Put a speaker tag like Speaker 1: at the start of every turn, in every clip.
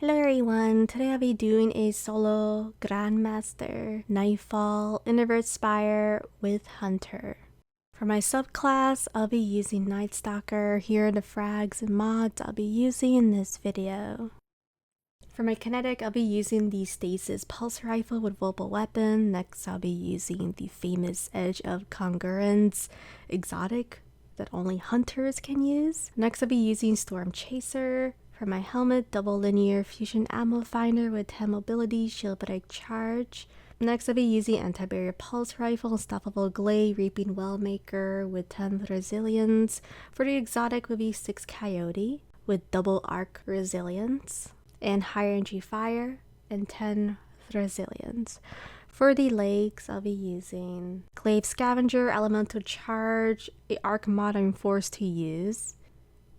Speaker 1: Hello everyone, today I'll be doing a solo Grandmaster Nightfall Introvert Spire with Hunter. For my subclass, I'll be using Night Stalker. Here are the frags and mods I'll be using in this video. For my kinetic, I'll be using the Stasis Pulse Rifle with Mobile Weapon. Next, I'll be using the famous Edge of Concurrence exotic that only hunters can use. Next, I'll be using Storm Chaser. For my helmet, double linear fusion ammo finder with 10 mobility, shield break charge. Next, I'll be using anti-barrier pulse rifle, unstoppable glaive, reaping wellmaker with 10 resilience. For the exotic will be 6 coyote with double arc resilience and higher energy fire and 10 resilience. For the legs, I'll be using glaive scavenger, elemental charge, a arc mod I'm forced to use.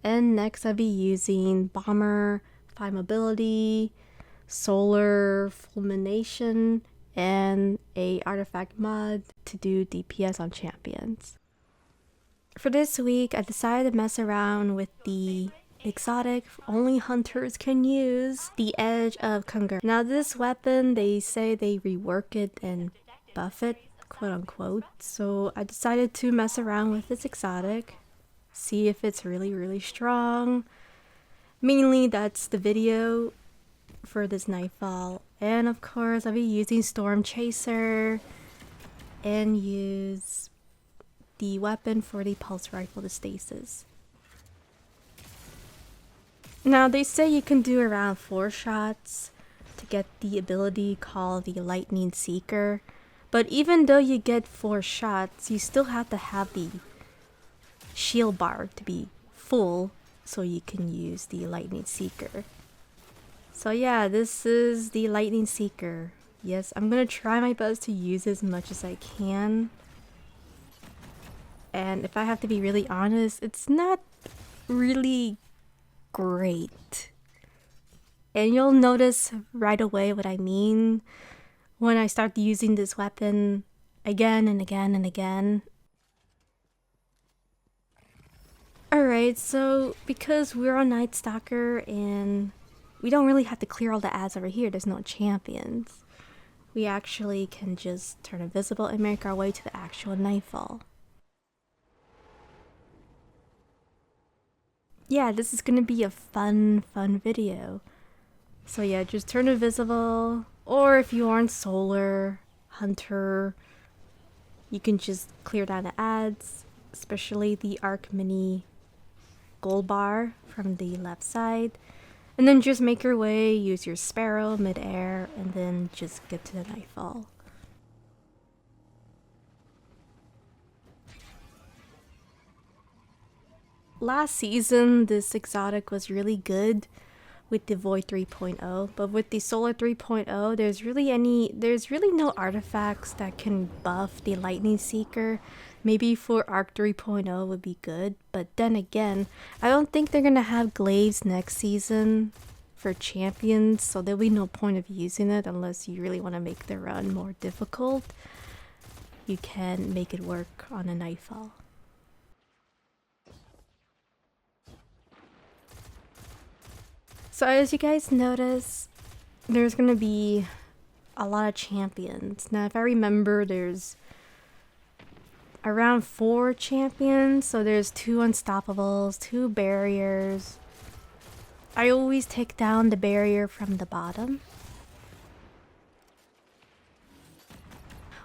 Speaker 1: And next I'll be using Bomber, 5 mobility, solar fulmination, and a artifact mod to do DPS on champions. For this week, I decided to mess around with the exotic only hunters can use, the Edge of Concurrence. Now this weapon, they say they rework it and buff it, quote unquote. So I decided to mess around with this exotic. See if it's really strong. Mainly that's the video for this Nightfall. And of course I'll be using Storm Chaser and use the weapon for the pulse rifle, the Stasis. Now they say you can do around 4 shots to get the ability called the Lightning Seeker. But even though you get 4 shots, you still have to have the shield bar to be full so you can use the Lightning Seeker. So yeah, this is the Lightning Seeker. Yes, I'm gonna try my best to use as much as I can. And if I have to be really honest, it's not really great. And you'll notice right away what I mean when I start using this weapon again and again and again. Alright, so because we're on Night Stalker and we don't really have to clear all the ads over here, there's no champions. We actually can just turn invisible and make our way to the actual Nightfall. Yeah, this is gonna be a fun video. So yeah, just turn invisible, or if you aren't solar, hunter, you can just clear down the ads, especially the arc mini gold bar from the left side, and then just make your way, use your sparrow mid-air, and then just get to the Nightfall. Last season this exotic was really good with the Void 3.0, but with the Solar 3.0 there's really no artifacts that can buff the Lightning Seeker. Maybe for Arc 3.0 would be good, but then again, I don't think they're gonna have glaives next season for champions, so there'll be no point of using it unless you really want to make the run more difficult. You can make it work on a Nightfall. So as you guys notice, there's gonna be a lot of champions. Now if I remember, there's around 4 champions, so there's 2 unstoppables, 2 barriers. I always take down the barrier from the bottom.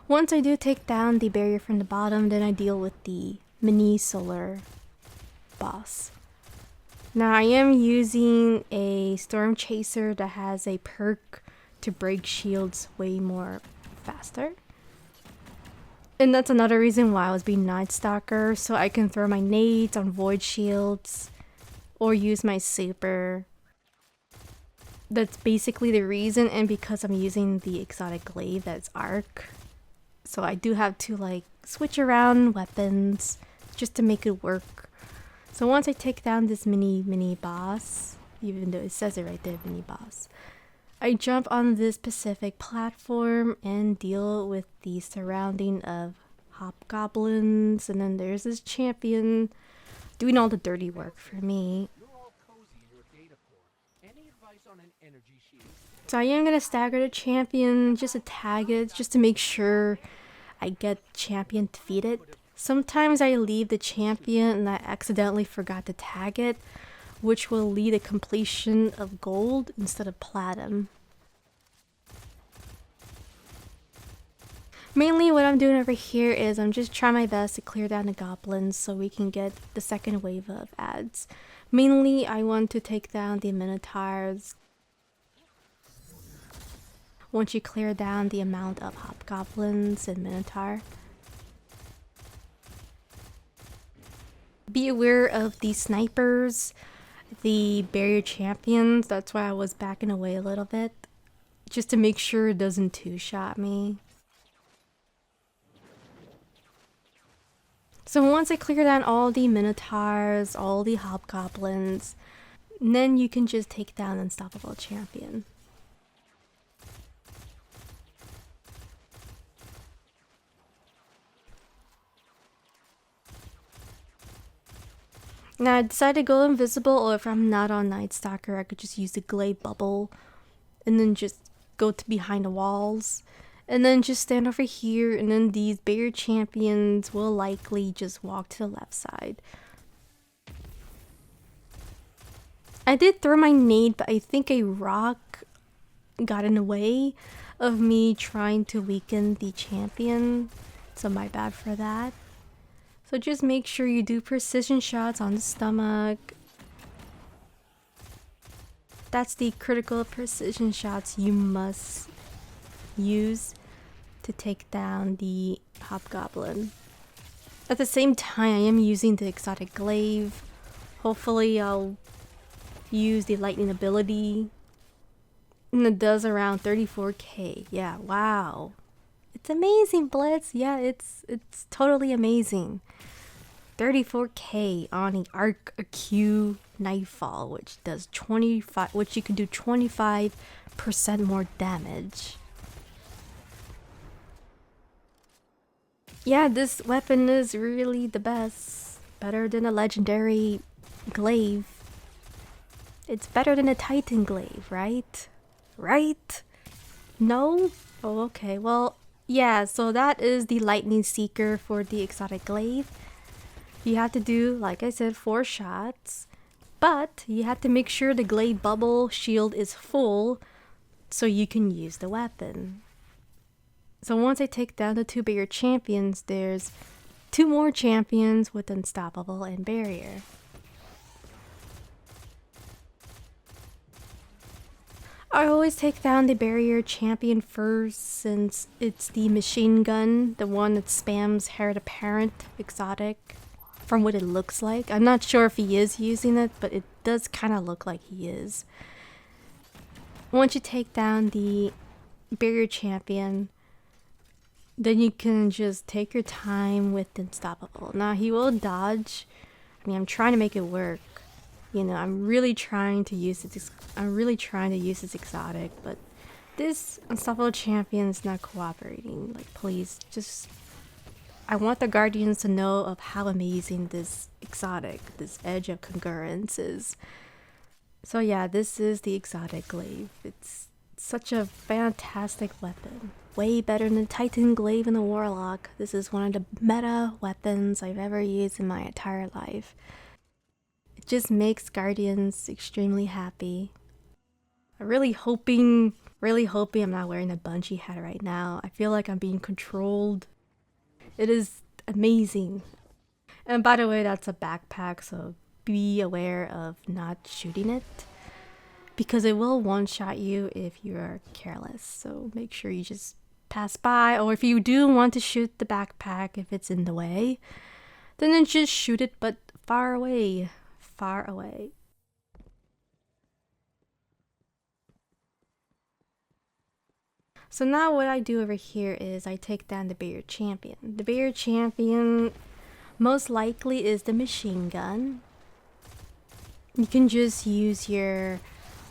Speaker 1: Once I do take down the barrier from the bottom, then I deal with the mini solar boss. Now I am using a Storm Chaser that has a perk to break shields way more faster. And that's another reason why I was being Night Stalker, so I can throw my nades on void shields or use my super. That's basically the reason, and because I'm using the exotic glaive that's arc. So I do have to like switch around weapons just to make it work. So once I take down this mini boss, even though it says it right there, mini boss, I jump on this specific platform and deal with the surrounding of hobgoblins, and then there's this champion doing all the dirty work for me.
Speaker 2: You're all cozy in your data core. Any advice on an
Speaker 1: So I am gonna stagger the champion just to tag it, just to make sure I get champion defeated. Sometimes I leave the champion and I accidentally forgot to tag it, which will lead to completion of gold instead of platinum. Mainly what I'm doing over here is I'm just trying my best to clear down the goblins so we can get the second wave of ads. Mainly I want to take down the minotaurs. Once you clear down the amount of hobgoblins and minotaur. Be aware of the snipers, the barrier champions. That's why I was backing away a little bit, just to make sure it doesn't two-shot me. So once I clear down all the minotaurs, all the hobgoblins, then you can just take down unstoppable champion. Now I decided to go invisible, or if I'm not on Night Stalker, I could just use the glaive bubble and then just go to behind the walls. And then just stand over here, and then these barrier champions will likely just walk to the left side. I did throw my nade, but I think a rock got in the way of me trying to weaken the champion. So my bad for that. So just make sure you do precision shots on the stomach. That's the critical precision shots you must use to take down the hobgoblin. At the same time, I am using the exotic glaive. Hopefully I'll use the lightning ability. And it does around 34k. Yeah, wow. It's amazing, Blitz. Yeah, it's totally amazing. 34k on the acute Nightfall, which does 25, which you can do 25% more damage. Yeah, this weapon is really the best. Better than a legendary glaive. It's better than a Titan glaive, right? Right? No? Oh, okay. Well, yeah, so that is the lightning seeker for the exotic glaive. You have to do, like I said, 4 shots. But you have to make sure the glaive bubble shield is full so you can use the weapon. So once I take down the 2 barrier champions, there's 2 more champions with unstoppable and barrier. I always take down the barrier champion first, since it's the machine gun, the one that spams heir to parent exotic, from what it looks like. I'm not sure if he is using it, but it does kind of look like he is. Once you take down the barrier champion, then you can just take your time with unstoppable. Now he will dodge. I mean, I'm trying to make it work. You know, I'm really trying to use this exotic, but this unstoppable champion is not cooperating. Like, please, just, I want the guardians to know of how amazing this exotic, this Edge of Concurrence is. So yeah, this is the exotic glaive. It's such a fantastic weapon. Way better than the Titan glaive and the Warlock. This is one of the meta weapons I've ever used in my entire life. It just makes guardians extremely happy. I'm really hoping I'm not wearing a bungee hat right now. I feel like I'm being controlled. It is amazing. And by the way, that's a backpack, so be aware of not shooting it, because it will one-shot you if you are careless. So make sure you just pass by, or if you do want to shoot the backpack, if it's in the way, then just shoot it, but far away. Far away. So now what I do over here is I take down the barrier champion. The barrier champion most likely is the machine gun. You can just use your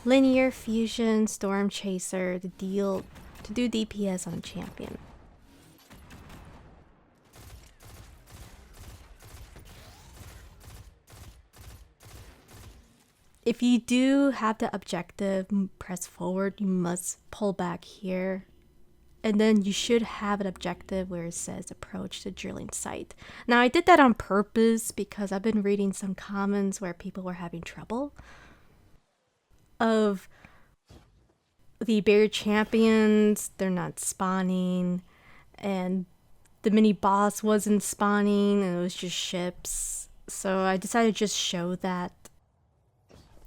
Speaker 1: linear fusion storm chaser to do DPS on champion. if you do have the objective, press forward, you must pull back here. And then you should have an objective where it says approach the drilling site. Now I did that on purpose because I've been reading some comments where people were having trouble of the barrier champions, they're not spawning, and the mini boss wasn't spawning, and it was just ships. So I decided to just show that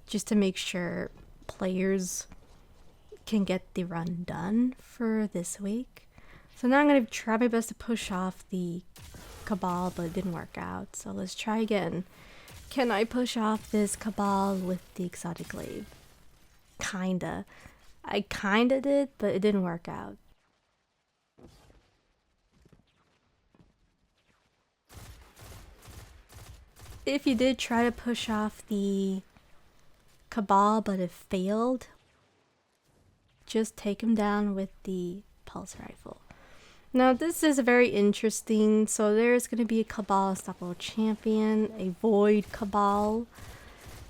Speaker 1: just to make sure players can get the run done for this week. So now I'm going to try my best to push off the Cabal, but it didn't work out. So let's try again. Can I push off this Cabal with the exotic glaive? Kinda. I kinda did, but it didn't work out. If you did try to push off the Cabal but it failed, just take him down with the pulse rifle. Now this is very interesting. So there's going to be a Cabal Unstoppable Champion, a Void Cabal,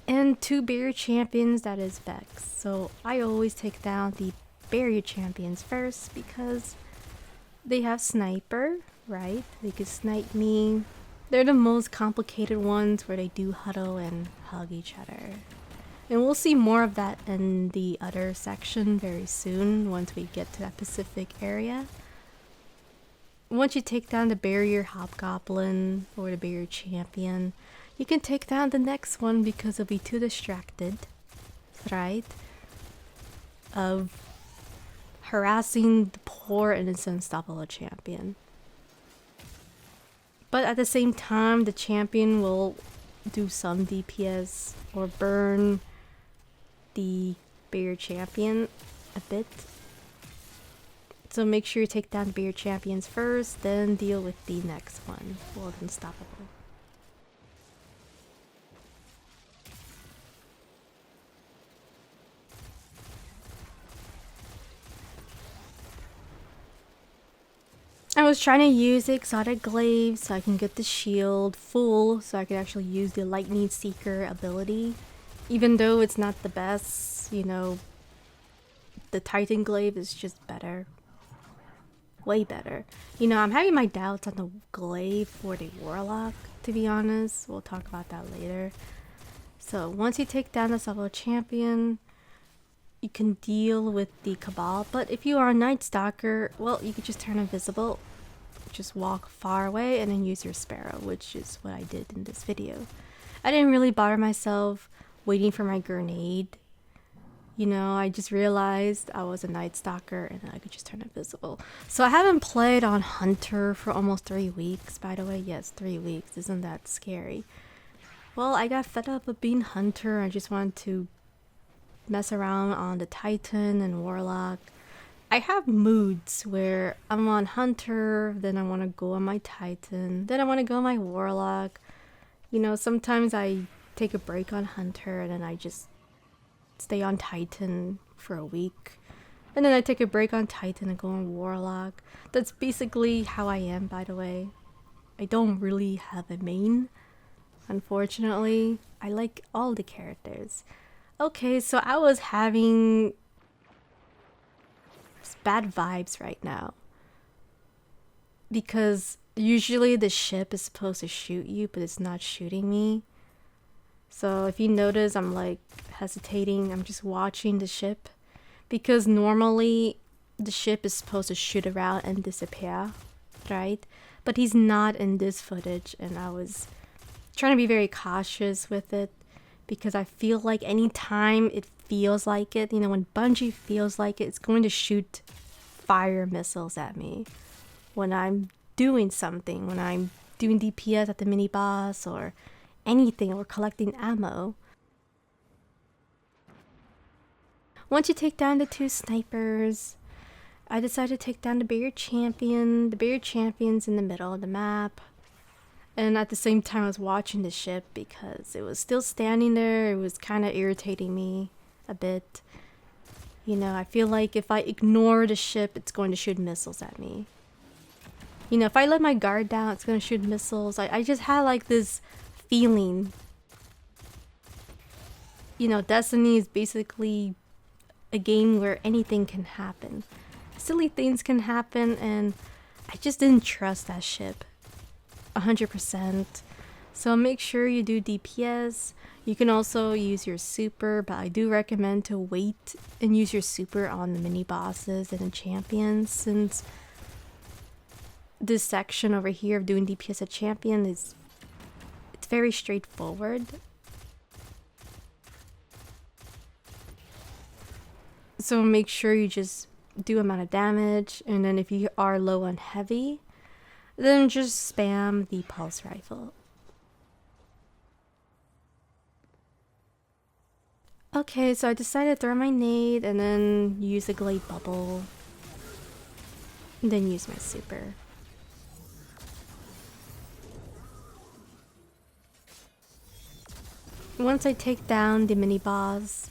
Speaker 1: and 2 barrier champions, that is Vex. So I always take down the barrier champions first because they have sniper, right? They could snipe me. They're the most complicated ones where they do huddle and hug each other. And we'll see more of that in the other section very soon once we get to that Pacific area. Once you take down the barrier hobgoblin or the barrier champion, you can take down the next one because they'll be too distracted, right? Of harassing the poor innocent unstoppable champion. But at the same time, the champion will do some DPS or burn the barrier champion a bit. So make sure you take down the barrier champions first, then deal with the next one, World Unstoppable. I was trying to use the exotic glaive so I can get the shield full so I could actually use the lightning seeker ability. Even though it's not the best, you know, the Titan glaive is just better. Way better. You know, I'm having my doubts on the glaive for the warlock, to be honest. We'll talk about that later. So once you take down the solo champion, you can deal with the Cabal. But if you are a Night Stalker, well, you could just turn invisible. Just walk far away and then use your Sparrow, which is what I did in this video. I didn't really bother myself waiting for my grenade. You know, I just realized I was a Night Stalker and I could just turn invisible. So I haven't played on Hunter for almost 3 weeks, by the way. Yes, 3 weeks. Isn't that scary? Well, I got fed up of being Hunter. I just wanted to mess around on the Titan and Warlock. I have moods where I'm on Hunter, then I want to go on my Titan, then I want to go on my Warlock. You know, sometimes I take a break on Hunter and then I just stay on Titan for a week. And then I take a break on Titan and go on Warlock. That's basically how I am, by the way. I don't really have a main, unfortunately. I like all the characters. Okay, so I was having bad vibes right now. Because usually the ship is supposed to shoot you, but it's not shooting me. So if you notice, I'm like hesitating. I'm just watching the ship. Because normally the ship is supposed to shoot around and disappear, right? But he's not in this footage, and I was trying to be very cautious with it. Because I feel like anytime it feels like it, you know, when Bungie feels like it, it's going to shoot fire missiles at me. When I'm doing something, when I'm doing DPS at the mini boss or anything, or collecting ammo. Once you take down the 2 snipers, I decided to take down the barrier champion. The barrier champion's in the middle of the map. And at the same time, I was watching the ship because it was still standing there. It was kind of irritating me a bit. You know, I feel like if I ignore the ship, it's going to shoot missiles at me. You know, if I let my guard down, it's going to shoot missiles. I just had like this feeling. You know, Destiny is basically a game where anything can happen. Silly things can happen, and I just didn't trust that ship 100%. So make sure you do DPS. You can also use your super, but I do recommend to wait and use your super on the mini bosses and the champions, since this section over here of doing DPS at champion it's very straightforward. So make sure you just do amount of damage, and then if you are low on heavy, then just spam the pulse rifle. Okay, so I decided to throw my nade and then use the glaive bubble. And then use my super. Once I take down the mini boss,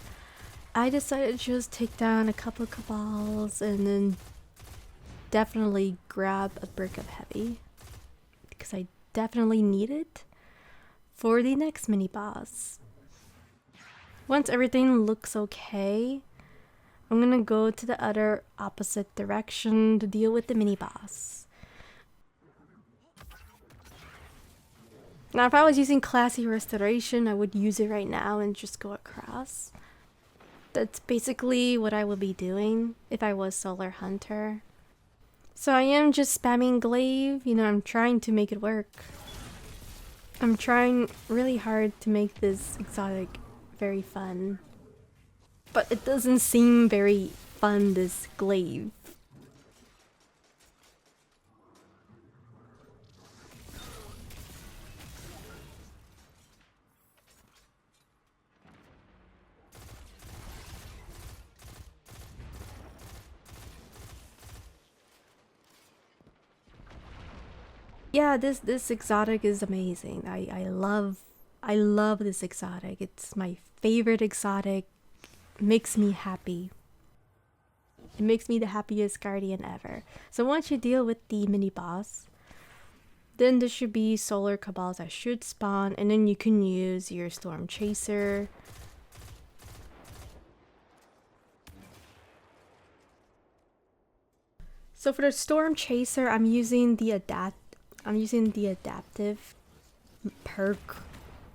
Speaker 1: I decided to just take down a couple of cabals and then definitely grab a brick of heavy, because I definitely need it for the next mini boss. Once everything looks okay, I'm gonna go to the other opposite direction to deal with the mini boss. Now if I was using classy restoration, I would use it right now and just go across. That's basically what I would be doing if I was Solar Hunter. So I am just spamming glaive, you know, I'm trying to make it work. I'm trying really hard to make this exotic very fun. But it doesn't seem very fun, this glaive. Yeah, this exotic is amazing. I love this exotic. It's my favorite exotic. It makes me happy. It makes me the happiest guardian ever. So once you deal with the mini boss, then there should be solar cabals that should spawn, and then you can use your storm chaser. So for the storm chaser, I'm using the adaptive perk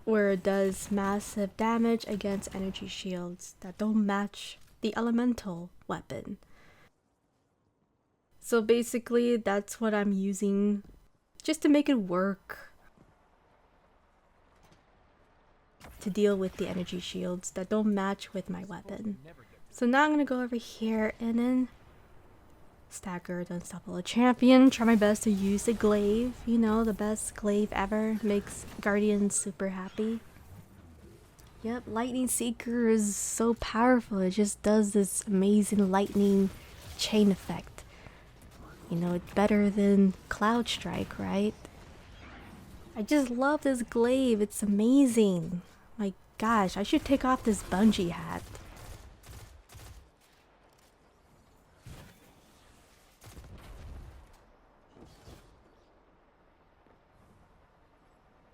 Speaker 1: where it does massive damage against energy shields that don't match the elemental weapon. So basically that's what I'm using just to make it work to deal with the energy shields that don't match with my weapon. So now I'm gonna go over here and then stagger the unstoppable champion. Try my best to use the glaive, you know, the best glaive ever. Makes guardians super happy. Yep, Lightning Seeker is so powerful. It just does this amazing lightning chain effect. You know, it's better than Cloud Strike, right? I just love this glaive. It's amazing. My gosh, I should take off this bungee hat.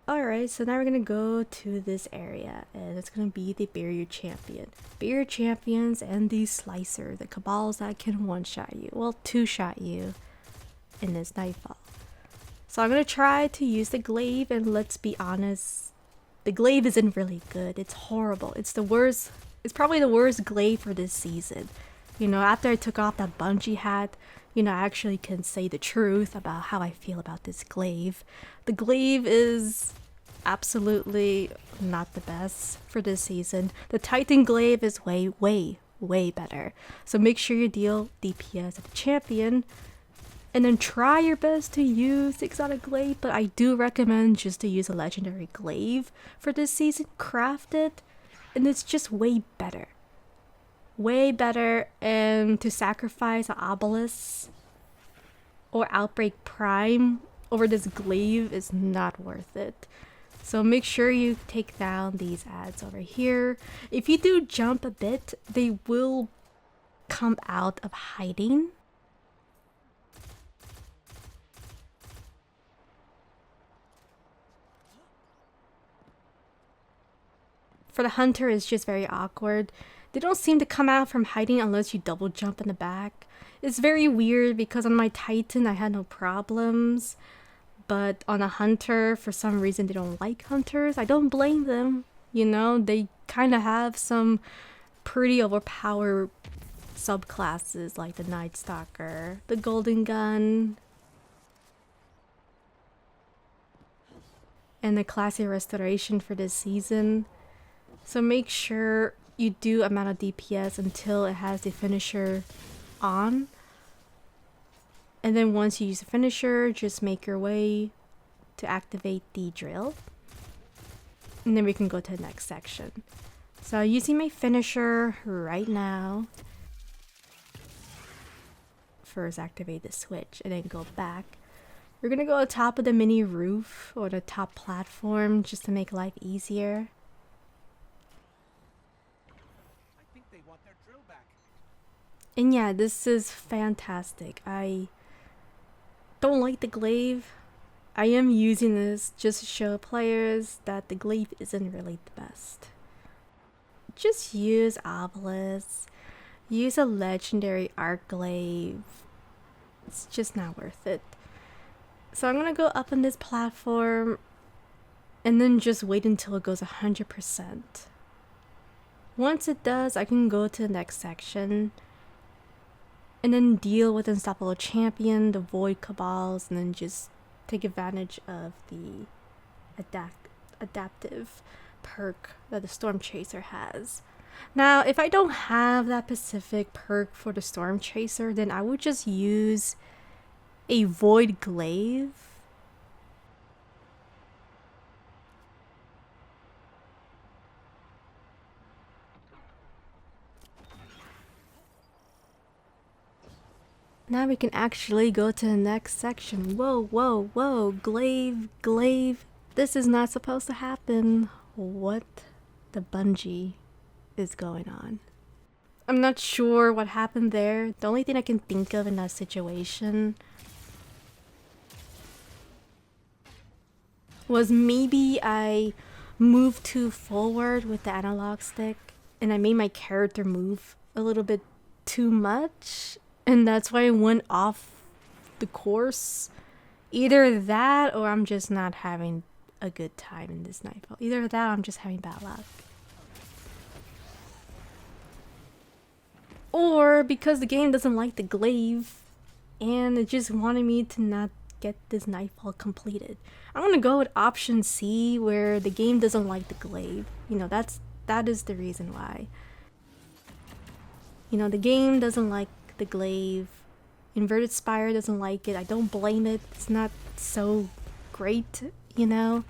Speaker 1: Alright, so now we're gonna go to this area, and it's gonna be the barrier champion. Barrier champions and the slicer, the cabals that can one-shot you. Well, two-shot you in this Nightfall. So I'm gonna try to use the glaive, and let's be honest, the glaive isn't really good. It's horrible. It's the worst. It's probably the worst glaive for this season. You know, after I took off that bungee hat, you know, I actually can say the truth about how I feel about this glaive. The glaive is absolutely not the best for this season. The Titan glaive is way better. So make sure you deal DPS at the champion, and then try your best to use the exotic glaive, but I do recommend just to use a legendary glaive for this season. Craft it, and it's just way better. Way better, and to sacrifice an arbalest or outbreak prime over this glaive is not worth it. So make sure you take down these ads over here. If you do jump a bit, they will come out of hiding. For the hunter, it's just very awkward. They don't seem to come out from hiding unless you double jump in the back. It's very weird because on my Titan I had no problems. But on a hunter, for some reason they don't like hunters. I don't blame them. You know, they kind of have some pretty overpowered subclasses like the Night Stalker, the Golden Gun, and the classy restoration for this season. So make sure you do amount of DPS until it has the finisher on. And then once you use the finisher, just make your way to activate the drill. And then we can go to the next section. So using my finisher right now. First activate the switch and then go back. We're gonna go on top of the mini roof or the top platform just to make life easier.
Speaker 2: I think they want their drill back.
Speaker 1: And yeah, this is fantastic. I don't like the glaive. I am using this just to show players that the glaive isn't really the best. Just use arbalest. Use a legendary arc glaive. It's just not worth it. So I'm gonna go up on this platform and then just wait until it goes 100%. Once it does, I can go to the next section and then deal with Unstoppable Champion, the Void Cabals, and then just take advantage of the adaptive perk that the Storm Chaser has. Now, if I don't have that specific perk for the Storm Chaser, then I would just use a Void Glaive. Now we can actually go to the next section. Whoa, whoa, whoa, glaive, glaive. This is not supposed to happen. What the bungee is going on? I'm not sure what happened there. The only thing I can think of in that situation was maybe I moved too forward with the analog stick and I made my character move a little bit too much. And that's why I went off the course. Either that or I'm just not having a good time in this Nightfall. Either that or I'm just having bad luck. Or because the game doesn't like the glaive and it just wanted me to not get this Nightfall completed. I'm gonna go with option C where the game doesn't like the glaive. You know, that is the reason why. You know, the game doesn't like the glaive. Inverted Spire doesn't like it. I don't blame it. It's not so great, you know.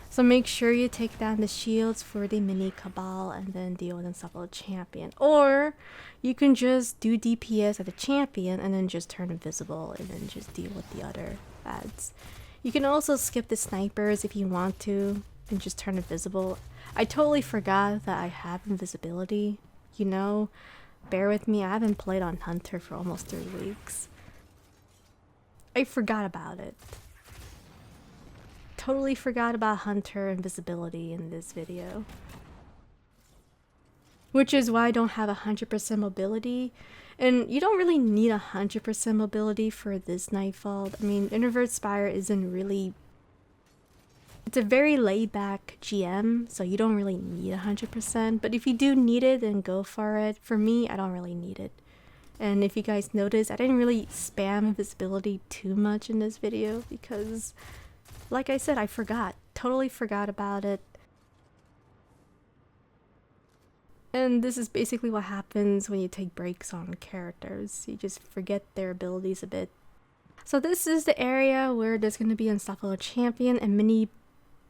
Speaker 1: So make sure you take down the shields for the mini cabal and then deal with Unstoppable Champion. Or you can just do DPS at the champion and then just turn invisible and then just deal with the other ads. You can also skip the snipers if you want to and just turn invisible. I totally forgot that I have invisibility, you know. Bear with me, I haven't played on Hunter for almost 3 weeks. I forgot about it. Totally forgot about Hunter invisibility in this video. Which is why I don't have 100% mobility. And you don't really need 100% mobility for this Nightfall. I mean, Inverted Spire isn't really... It's a very laid-back GM, so you don't really need 100%. But if you do need it, then go for it. For me, I don't really need it. And if you guys notice, I didn't really spam invisibility too much in this video because, like I said, I forgot. Totally forgot about it. And this is basically what happens when you take breaks on characters. You just forget their abilities a bit. So this is the area where there's going to be Unstoppable Champion and mini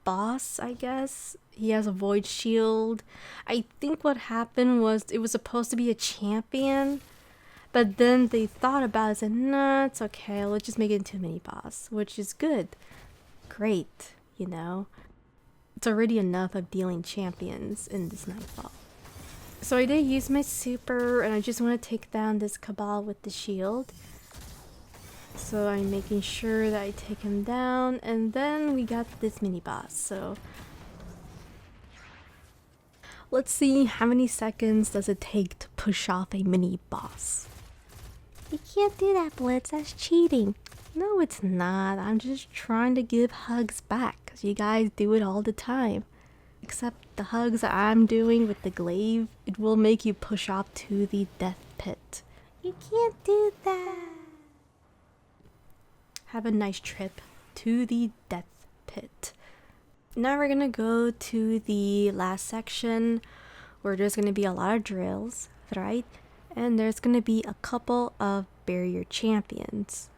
Speaker 1: boss, I guess. He has a void shield. I think what happened was it was supposed to be a champion, but then they thought about it and said, nah, it's okay, let's just make it into a mini boss, which is good. Great, you know. It's already enough of dealing champions in this Nightfall. So I did use my super and I just want to take down this cabal with the shield. So I'm making sure that I take him down, and then we got this mini boss. So Let's see how many seconds does it take to push off a mini boss. You can't do that, Blitz. That's cheating. No, it's not. I'm just trying to give hugs back because you guys do it all the time. Except the hugs that I'm doing with the glaive, it will make you push off to the death pit. You can't do that. Have a nice trip to the death pit. Now we're gonna go to the last section where there's gonna be a lot of drills, right? And there's gonna be a couple of barrier champions.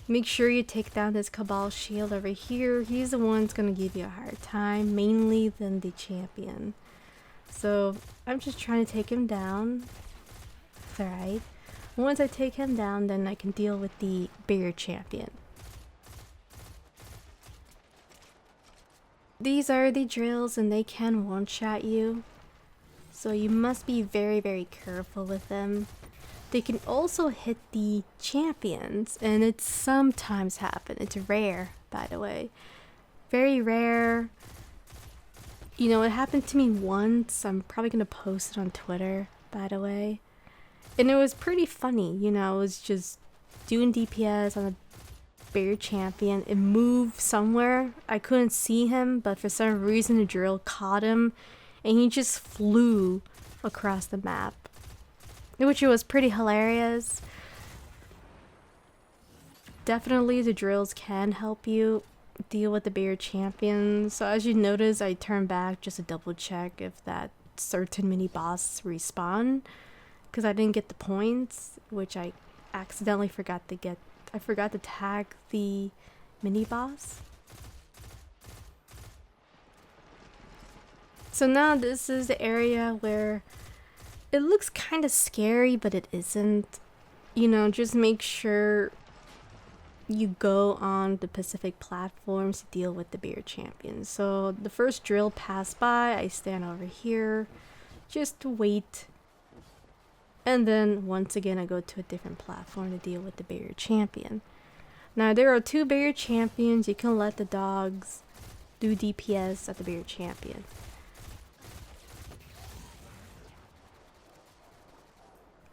Speaker 1: Make sure you take down this Cabal shield over here. He's the one that's gonna give you a hard time, mainly than the champion. So I'm just trying to take him down. It's alright. Once I take him down, then I can deal with the barrier champion. These are the drills and they can one-shot you. So you must be very, very careful with them. They can also hit the champions, and it sometimes happens. It's rare, by the way. Very rare. You know, it happened to me once. I'm probably gonna post it on Twitter, by the way. And it was pretty funny, you know, I was just doing DPS on a barrier champion. It moved somewhere. I couldn't see him, but for some reason the drill caught him, and he just flew across the map. Which was pretty hilarious. Definitely the drills can help you deal with the barrier champions. So as you notice, I turned back just to double check if that certain mini boss respawn, because I didn't get the points, which I accidentally forgot to get. I forgot to tag the mini boss. So now this is the area where it looks kind of scary, but it isn't. You know, just make sure you go on the Pacific platforms to deal with the barrier champions. So the first drill passed by, I stand over here just to wait. And then once again, I go to a different platform to deal with the barrier champion. Now there are two barrier champions. You can let the dogs do DPS at the barrier champion.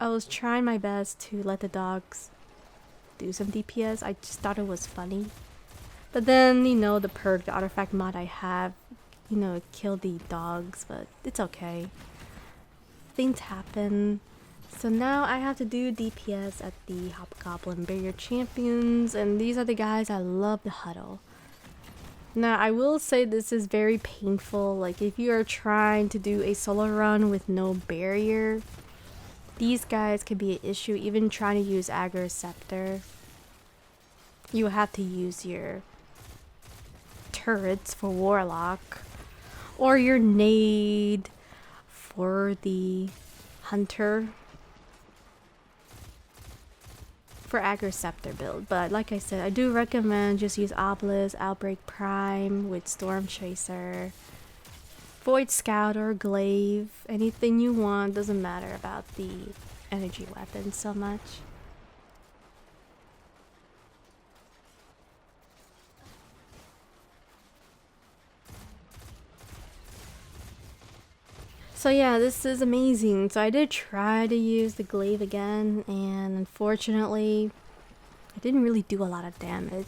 Speaker 1: I was trying my best to let the dogs do some DPS. I just thought it was funny. But then, you know, the perk, the artifact mod I have, you know, it killed the dogs, but it's okay. Things happen. So now I have to do DPS at the Hobgoblin barrier champions, and these are the guys I love to huddle. Now I will say this is very painful. Like if you are trying to do a solo run with no barrier, these guys could be an issue. Even trying to use aggro scepter, you have to use your turrets for warlock or your nade for the hunter for aggro scepter build. But like I said, I do recommend just use arbalest, outbreak prime with storm chaser, void scout or glaive, anything you want. Doesn't matter about the energy weapon so much. So yeah, this is amazing. So I did try to use the glaive again, and unfortunately I didn't really do a lot of damage.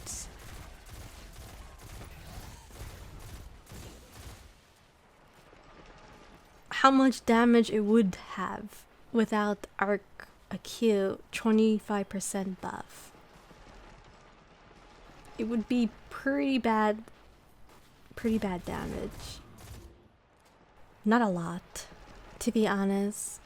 Speaker 1: How much damage it would have without arc acute 25% buff. It would be pretty bad damage. Not a lot, to be honest.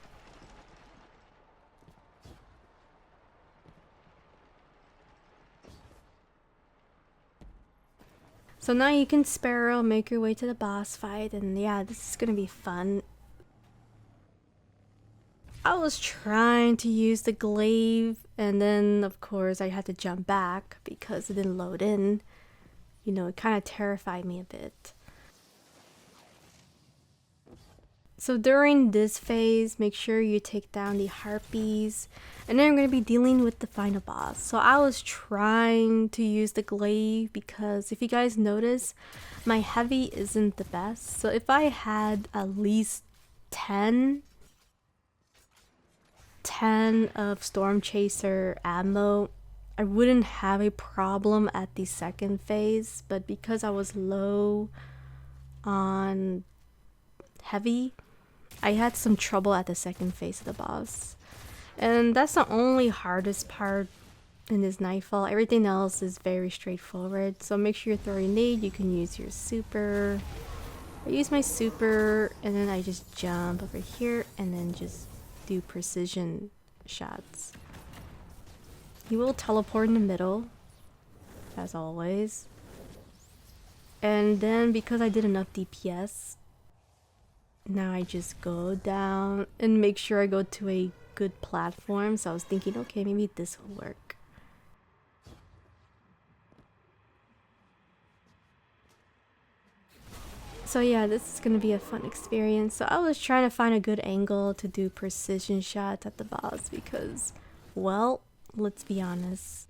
Speaker 1: So now you can Sparrow, make your way to the boss fight, and yeah, this is gonna be fun. I was trying to use the glaive, and then of course I had to jump back because it didn't load in. You know, it kind of terrified me a bit. So during this phase, make sure you take down the harpies, and then I'm going to be dealing with the final boss. So I was trying to use the glaive because if you guys notice, my heavy isn't the best. So if I had at least 10 of Storm Chaser ammo, I wouldn't have a problem at the second phase, but because I was low on heavy, I had some trouble at the second phase of the boss. And that's the only hardest part in this Nightfall. Everything else is very straightforward. So make sure you're throwing nade. You can use your super. I use my super and then I just jump over here and then just do precision shots. He will teleport in the middle, as always. And then because I did enough DPS, now I just go down and make sure I go to a good platform. So I was thinking, okay, maybe this will work. So yeah, this is gonna be a fun experience. So I was trying to find a good angle to do precision shots at the boss because, well, let's be honest.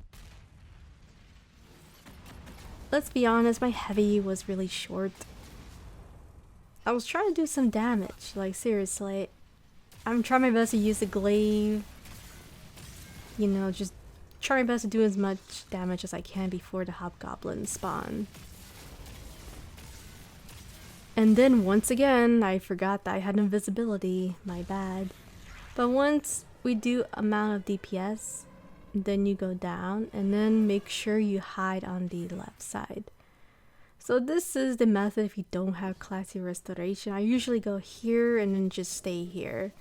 Speaker 1: My heavy was really short. I was trying to do some damage, like seriously. I'm trying my best to use the glaive. You know, just try my best to do as much damage as I can before the hobgoblins spawn. And then once again, I forgot that I had invisibility, my bad. But once we do amount of DPS, then you go down and then make sure you hide on the left side. So this is the method if you don't have classy restoration. I usually go here and then just stay here.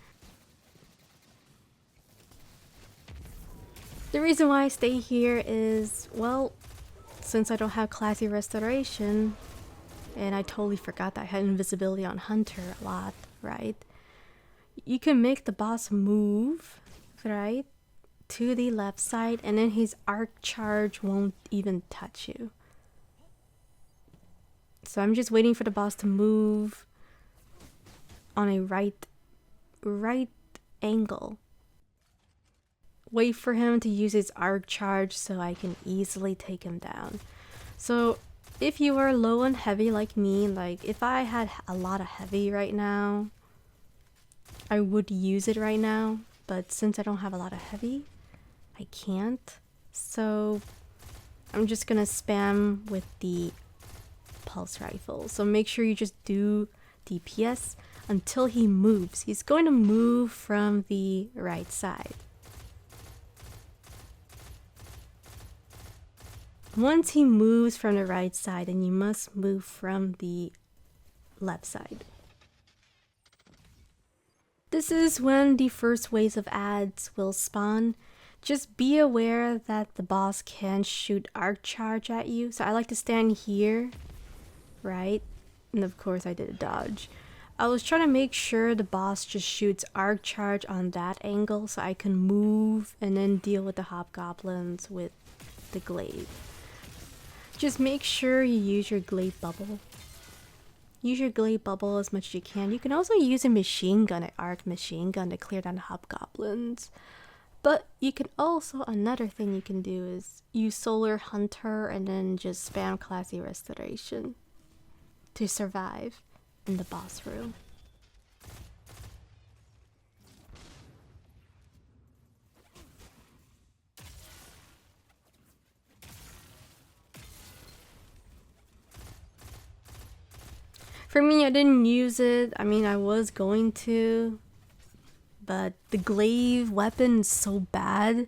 Speaker 1: The reason why I stay here is, well, since I don't have classy restoration, and I totally forgot that I had invisibility on Hunter a lot, right? You can make the boss move, right, to the left side, and then his arc charge won't even touch you. So I'm just waiting for the boss to move on a right angle. Wait for him to use his arc charge so I can easily take him down. So if you are low on heavy like me, like if I had a lot of heavy right now, I would use it right now. But since I don't have a lot of heavy, I can't. So I'm just gonna spam with the pulse rifle. So make sure you just do DPS until he moves. He's going to move from the right side. Once he moves from the right side, then you must move from the left side. This is when the first waves of ads will spawn. Just be aware that the boss can shoot arc charge at you. So I like to stand here, right? And of course I did a dodge. I was trying to make sure the boss just shoots arc charge on that angle so I can move and then deal with the hobgoblins with the glaive. Just make sure you use your glaive bubble. Use your glaive bubble as much as you can. You can also use a machine gun, an arc machine gun, to clear down the hobgoblins. But you can also, another thing you can do is use Solar Hunter and then just spam classy restoration to survive in the boss room. For me, I didn't use it. I mean, I was going to, but the glaive weapon is so bad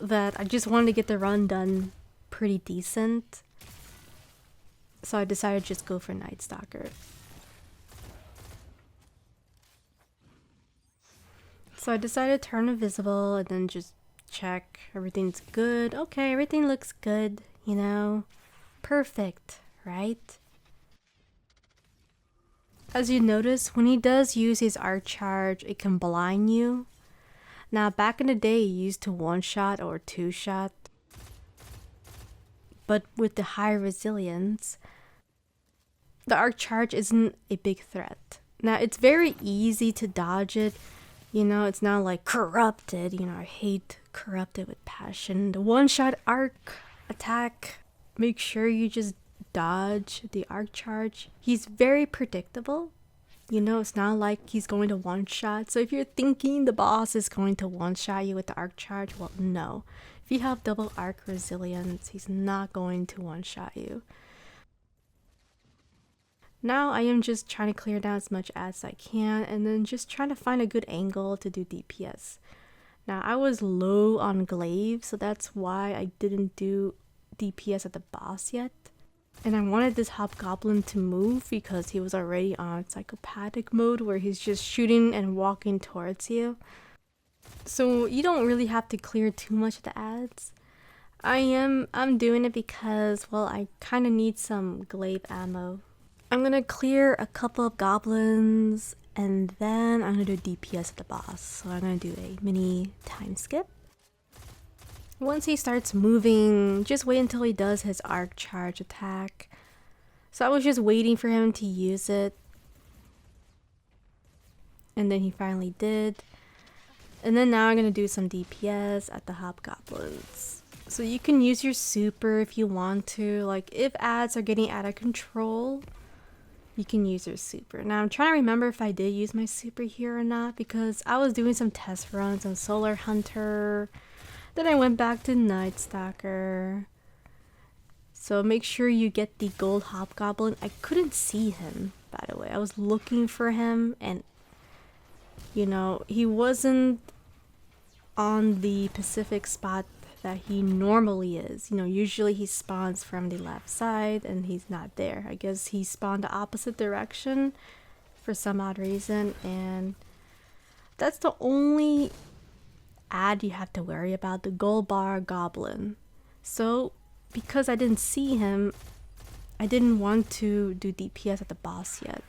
Speaker 1: that I just wanted to get the run done pretty decent. So I decided to just go for Night Stalker. So I decided to turn invisible and then just check everything's good. Okay, everything looks good, you know. Perfect, right? As you notice, when he does use his arc charge, it can blind you. Now, back in the day, he used to one-shot or two-shot. But with the high resilience, the arc charge isn't a big threat. Now, it's very easy to dodge it. You know, it's not like corrupted. You know, I hate corrupted with passion. The one-shot arc attack, make sure you just dodge the arc charge. He's very predictable. You know, it's not like he's going to one-shot. So if you're thinking the boss is going to one-shot you with the arc charge, well, no. If you have double arc resilience, he's not going to one-shot you. Now I am just trying to clear down as much as I can and then just trying to find a good angle to do DPS. Now I was low on glaive, so that's why I didn't do DPS at the boss yet. And I wanted this hobgoblin to move because he was already on psychopathic mode where he's just shooting and walking towards you. So you don't really have to clear too much of the ads. I'm doing it because, well, I kind of need some glaive ammo. I'm gonna clear a couple of goblins and then I'm gonna do DPS at the boss. So I'm gonna do a mini time skip. Once he starts moving, just wait until he does his arc charge attack. So I was just waiting for him to use it. And then he finally did. And then now I'm gonna do some DPS at the hobgoblins. So you can use your super if you want to. Like if ads are getting out of control, you can use your super. Now I'm trying to remember if I did use my super here or not because I was doing some test runs on Solar Hunter. Then I went back to Night Stalker. So make sure you get the gold hobgoblin. I couldn't see him, by the way. I was looking for him and, you know, he wasn't on the Pacific spot that he normally is. You know, usually he spawns from the left side and he's not there. I guess he spawned the opposite direction for some odd reason, and that's the only ad you have to worry about, the gold bar goblin. So because I didn't see him, I didn't want to do DPS at the boss yet.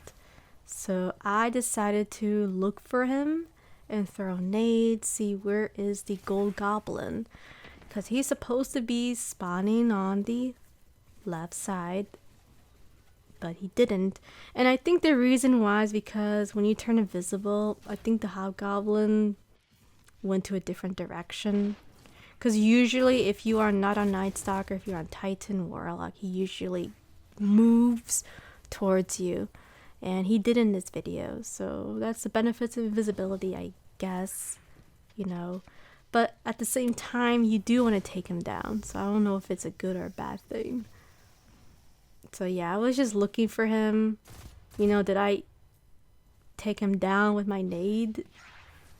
Speaker 1: So I decided to look for him and throw nades, see where is the gold goblin. Because he's supposed to be spawning on the left side, but he didn't. And I think the reason why is because when you turn invisible, I think the hobgoblin went to a different direction. Because usually if you are not on Night Stalker, if you're on Titan Warlock, he usually moves towards you. And he did in this video. So that's the benefits of invisibility, I guess. You know. But at the same time, you do want to take him down. So I don't know if it's a good or a bad thing. So yeah, I was just looking for him. You know, did I take him down with my nade?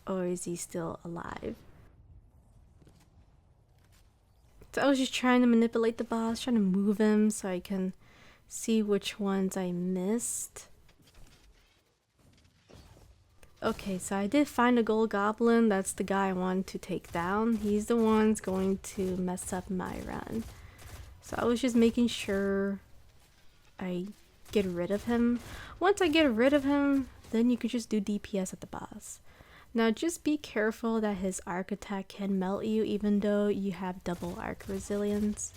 Speaker 1: Or is he still alive? So I was just trying to manipulate the boss, trying to move him so I can see which ones I missed. Okay, so I did find a gold goblin. That's the guy I wanted to take down. He's the one going to mess up my run. So I was just making sure I get rid of him. Once I get rid of him, then you can just do DPS at the boss. Now just be careful that his arc attack can melt you even though you have double arc resilience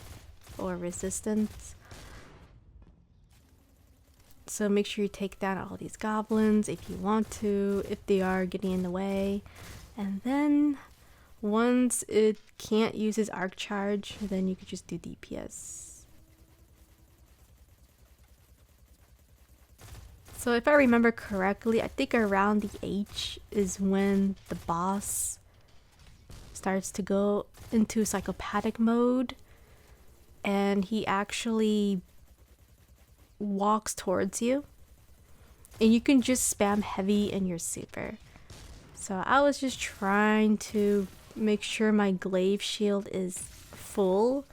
Speaker 1: or resistance. So make sure you take down all these goblins if you want to, if they are getting in the way. And then once it can't use his arc charge, then you can just do DPS. So if I remember correctly, I think around the H is when the boss starts to go into psychopathic mode. And he actually walks towards you. And you can just spam heavy in your super. So I was just trying to make sure my glaive shield is full.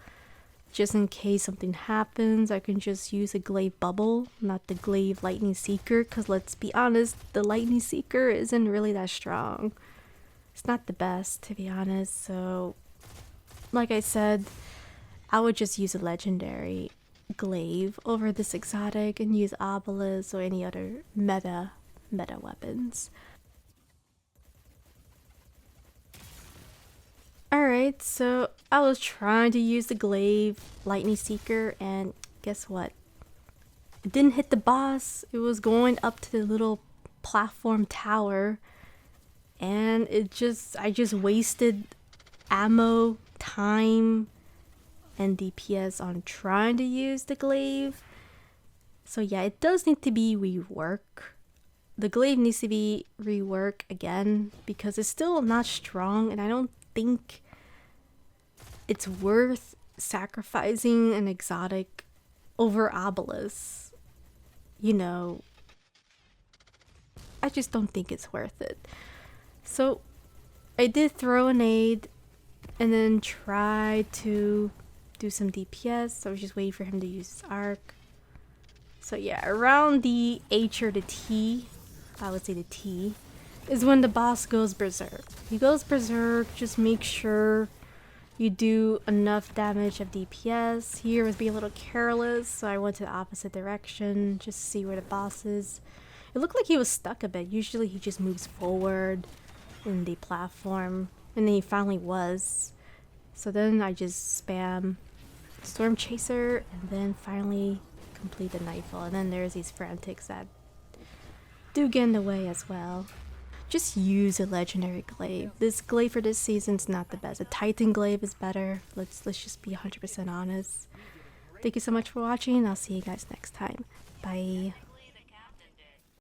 Speaker 1: Just in case something happens, I can just use a glaive bubble, not the glaive lightning seeker, because let's be honest, the lightning seeker isn't really that strong. It's not the best, to be honest. So like I said, I would just use a legendary glaive over this exotic and use arbalest or any other meta weapons. Alright, so I was trying to use the glaive lightning seeker and guess what? It didn't hit the boss. It was going up to the little platform tower, and I just wasted ammo, time, and DPS on trying to use the glaive. So yeah, it does need to be reworked. The glaive needs to be reworked again because it's still not strong, and I don't think it's worth sacrificing an exotic over arbalest. You know, I just don't think it's worth it. So I did throw an aid and then try to do some DPS. So I was just waiting for him to use his arc. So yeah, around the H or the T, I would say the T, is when the boss goes berserk. He goes berserk, just make sure you do enough damage of DPS. Here I was being a little careless, so I went to the opposite direction just to see where the boss is. It looked like he was stuck a bit. Usually he just moves forward in the platform, and then he finally was. So then I just spam Storm Chaser and then finally complete the Nightfall. And then there's these frantics that do get in the way as well. Just use a legendary glaive. This glaive for this season's not the best. A Titan glaive is better. Let's just be 100% honest. Thank you so much for watching. I'll see you guys next time. Bye.